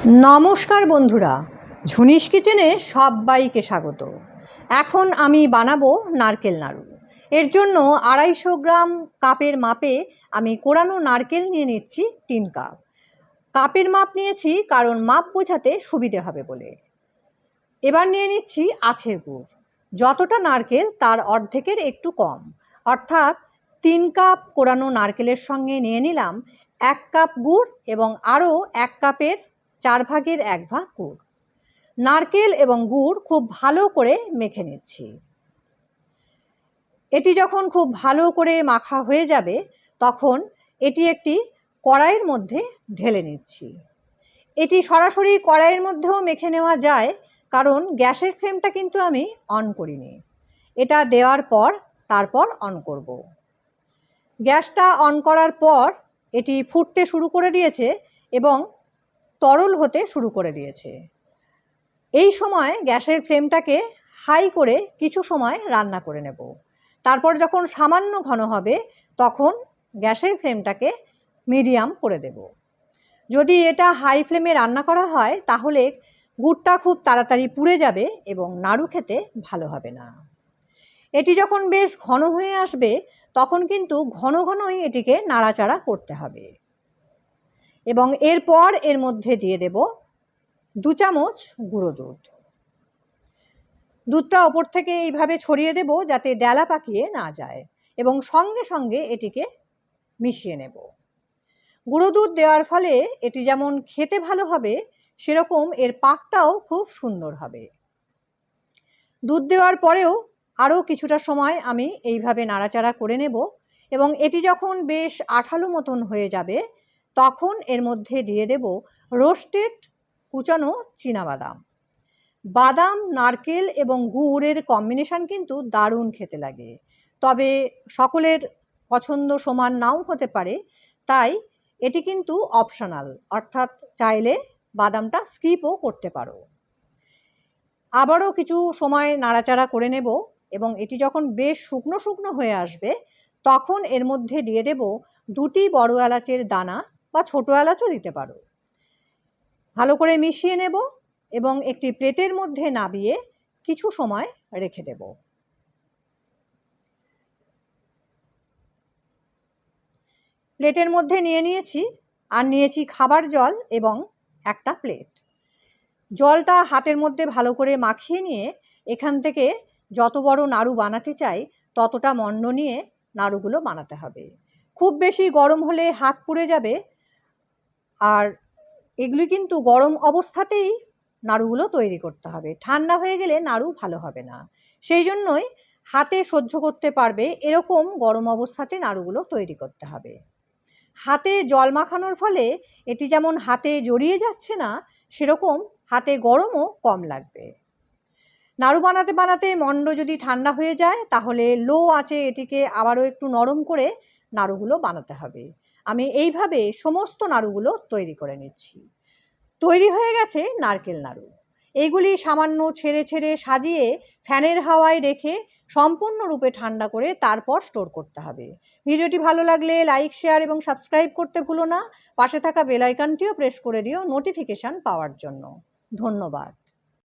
नमस्कार बंधुरा झुनिस किचेने सबाइके स्वागत। एखन आमी बानाबो नारकेल नाड़ू। एर जोन्नो 250 ग्राम कापेर मापे आमी कोड़ानो नारकेल निये निচ্ছি 3 কাপ। कापेर माप निয়েছি कारण माप बोझाते सुविधे हबे बोले। एबार निये निচ্ছি आखेर गुड़, যতটা नारकेल तार अर्धेकेर एकटू कम, अर्थात 3 কাপ कोड़ानो नारकेलेर संगे निये निलाम 1 কাপ गुड़ एबं आरो 1 কাপের 4 ভাগের 1 ভাগ गुड़। नारकेल एबं गुड़ खूब भालो करे मेखे निচ্ছি। एटी जखन खूब भालो करे माखा हये जाबे तखन एटी एकटी कड़ाइर मध्य ढेले निচ্ছি। एटी सरासरि कड़ाइर मध्येও मेखे नेওয়া যায় कारण ग्यासेर फ्लेमटा किन्तु आमी अन करिনি। एटा देওয়ার पर तारपर अन करब। ग्यासटा अन करार पर एटी फुटते शुरू करे दिয়েছে এবং तरल होते शुरू करे दिয়েছে। এই সময় গ্যাসের ফ্লেমটাকে হাই করে কিছু সময় রান্না করে নেব। তারপর যখন সামান্য ঘন হবে তখন গ্যাসের ফ্লেমটাকে মিডিয়াম করে দেব। যদি এটা হাই ফ্লেমে রান্না করা হয় তাহলে গুড়টা খুব তাড়াতাড়ি পুড়ে যাবে এবং নাড়ু খেতে ভালো হবে না। এটি যখন বেশ ঘন হয়ে আসবে তখন কিন্তু ঘন ঘনই এটিকে নাড়াচাড়া করতে হবে এবং এরপর এর মধ্যে দিয়ে দেব 2 চামচ গুঁড়ো দুধ। দুধটা ওপর থেকে এইভাবে ছড়িয়ে দেব যাতে ডেলা পাকিয়ে না যায় এবং সঙ্গে সঙ্গে এটিকে মিশিয়ে নেব। গুঁড়ো দুধ দেওয়ার ফলে এটি যেমন খেতে ভালো হবে সেরকম এর পাকটাও খুব সুন্দর হবে। দুধ দেওয়ার পরেও আরও কিছুটা সময় আমি এইভাবে নাড়াচাড়া করে নেব এবং এটি যখন বেশ আঠালো মতন হয়ে যাবে তখন এর মধ্যে দিয়ে দেব রোস্টেড কুচানো চীনাবাদাম। বাদাম, নারকেল এবং গুড়ের কম্বিনেশন কিন্তু দারুণ খেতে লাগে, তবে সকলের পছন্দ সমান নাও হতে পারে, তাই এটি কিন্তু অপশনাল, অর্থাৎ চাইলে বাদামটা স্কিপও করতে পারো। আবারও কিছু সময় নাড়াচাড়া করে নেব এবং এটি যখন বেশ শুকনো শুকনো হয়ে আসবে তখন এর মধ্যে দিয়ে দেব 2টি বড় এলাচের দানা বা ছোট এলাচও দিতে পারো। ভালো করে মিশিয়ে নেব এবং একটি প্লেটের মধ্যে নামিয়ে কিছু সময় রেখে দেব। প্লেটের মধ্যে নিয়ে নিয়েছি আর নিয়েছি খাবার জল এবং একটা প্লেট। জলটা হাতের মধ্যে ভালো করে মাখিয়ে নিয়ে এখান থেকে যত বড় নাড়ু বানাতে চাই ততটা মণ্ড নিয়ে নাড়ুগুলো বানাতে হবে। খুব বেশি গরম হলে হাত পুড়ে যাবে, আর এগুলি কিন্তু গরম অবস্থাতেই নাড়ুগুলো তৈরি করতে হবে, ঠান্ডা হয়ে গেলে নাড়ু ভালো হবে না। সেই জন্যই হাতে সহ্য করতে পারবে এরকম গরম অবস্থাতে নাড়ুগুলো তৈরি করতে হবে। হাতে জল মাখানোর ফলে এটি যেমন হাতে জড়িয়ে যাচ্ছে না সেরকম হাতে গরমও কম লাগবে। নাড়ু বানাতে বানাতে মণ্ড যদি ঠান্ডা হয়ে যায় তাহলে লো আঁচে এটিকে আবারও একটু নরম করে নাড়ুগুলো বানাতে হবে। আমি এইভাবে সমস্ত নাড়ুগুলো তৈরি করে নিচ্ছি। তৈরি হয়ে গেছে নারকেল নাড়ু। এইগুলি সামান্য ছেড়ে ছেড়ে সাজিয়ে ফ্যানের হাওয়ায় রেখে সম্পূর্ণরূপে ঠান্ডা করে তারপর স্টোর করতে হবে। ভিডিওটি ভালো লাগলে লাইক, শেয়ার এবং সাবস্ক্রাইব করতে ভুলো না। পাশে থাকা বেল আইকনটিও প্রেস করে দিও নোটিফিকেশান পাওয়ার জন্য। ধন্যবাদ।